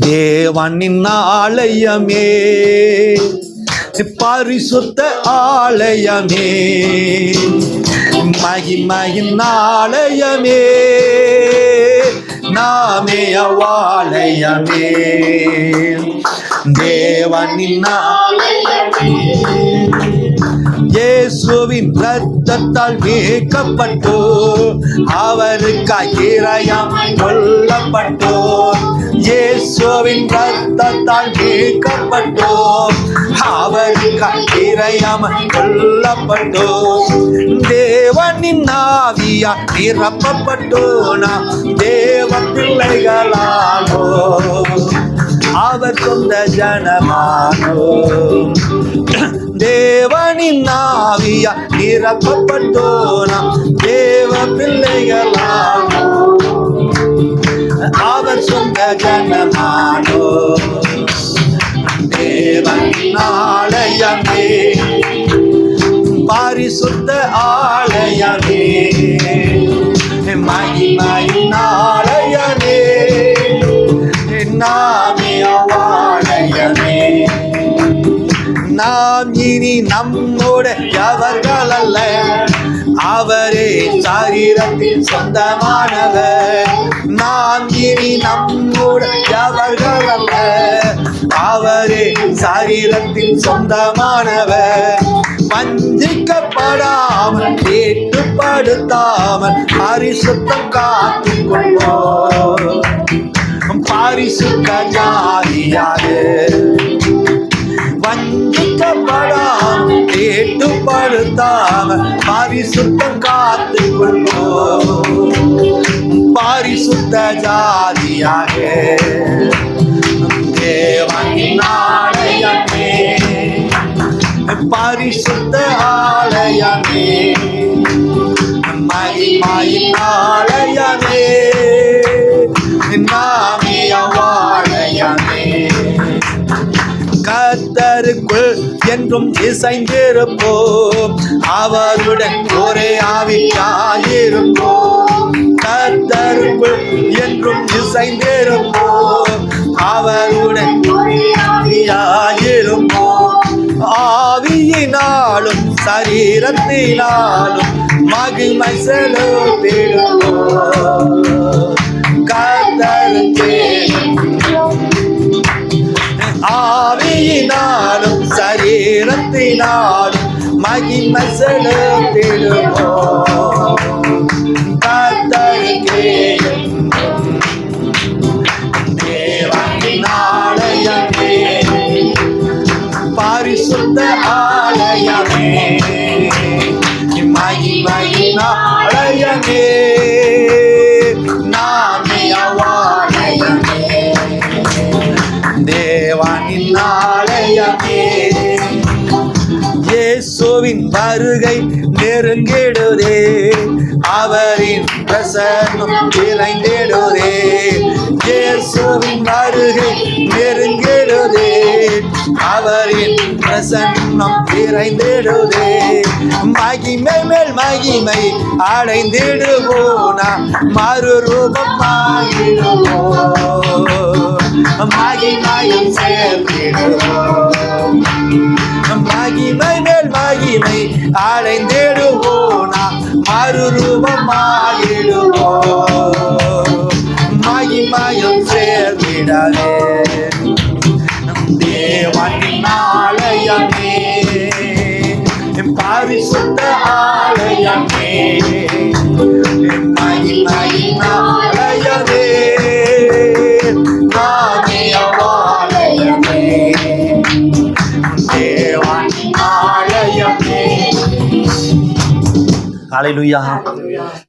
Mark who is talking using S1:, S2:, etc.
S1: தேவனின் ஆலயமே, பரிசுத்த ஆலயமே, மகிமையின் ஆலயமே, நாமே அவ்வாலயமே. தேவனின் ஆலயமே, இயேசுவின் இரத்தத்தால் மீட்கப்பட்டோ, அவருக்காய் கிரயம் கொல்லப்பட்டோ, இயேசுவின் இரத்தத்தால் மீட்கப்பட்டோ, அவருக்காய் கிரயம் கொல்லப்பட்டோ. தேவனின் ஆவியா நிரப்பப்பட்டோ, நாம் தேவ பிள்ளைகளானோ, அவர் சொந்த ஜனமானோ. தேவனின் ஆவியா நிரப்பப்பட்டோ, நாம் தேவ பிள்ளைகளானோ, அவர் சொந்த ஜனமானோ. தேவனின் ஆலயமே, பரிசுத்த ஆலயமே, மகிமையின் ஆலயமே, நாமே அவ்வாலயமே. நாம் இனி நம்முடையவர்கள் அல்ல, அவரே சரீரத்தின் சொந்தமானவர். நாம் இனி நம்முடையவர்கள் அல்ல, அவரே சரீரத்தின் சொந்தமானவர். வஞ்சிக்கப்படாமல் ஏற்றுப்படுத்தாமல் பரிசுத்தம் காத்துக் கொள்வோம், பரிசுத்த ஜாதியாக. வஞ்சிக்கப்படாமல் ஏற்றுப்படுத்தாமல் பரிசுத்தம் காத்துக் கொள்வோம், பரிசுத்த ஜாதியாக. தேவனின் ஆலயமே, பரிசுத்த ஆலயமே, மகிமையின் ஆலயமே, நாமே அவ்வாலயமே. கர்த்தருக்குள் என்றும் இசைந்திருப்போம், அவருடன் ஒரே ஆவியாயிருப்போம். கர்த்தருக்குள் என்றும் இசைந்திருப்போம், அவருடன் ஆவியாயிருப்போம். ஆவியினாலும் சரீரத்தினாலும் மகிமை செலுத்திடுவோம், கர்த்தருக்கே. ஆவியினாலும் சரீரத்தினாலும் மகிமை செலுத்திடுவோம், கர்த்தருக்கே. தேவனின் ஆலயமே, பரிசுத்த ஆலயமே, மகிமையின் ஆலயமே, நாமே அவ்வாலயமே. தேவனின் ஆலயமே, இயேசுவின் வருகை நெருங்கிடுதே, அவரின் பிரசன்னம் விளைந்திடுதே. இயேசுவின் வருகை நெருங்கிடுதே, அவரின் பிரசன்னம் விரைந்திடுதே. மகிமை மேல் மகிமை அடைந்திடுவோனா, மறுரூபம் ஆகிடுவோம், மகிமையும் சேர்த்திடுவோம். மகிமை மேல் மகிமை அடைந்திடுவோனா, மறுரூபம் ஆகிடுவோம், மகிமையும் சேர்த்திடவே. தேவனின் ஆலயமே, பரிசுத்த ஆலயமே, மகிமையின் ஆலயமே, நாமே அவ்வாலயமே. தேவனின் ஆலயமே. ஹல்லேலூயா.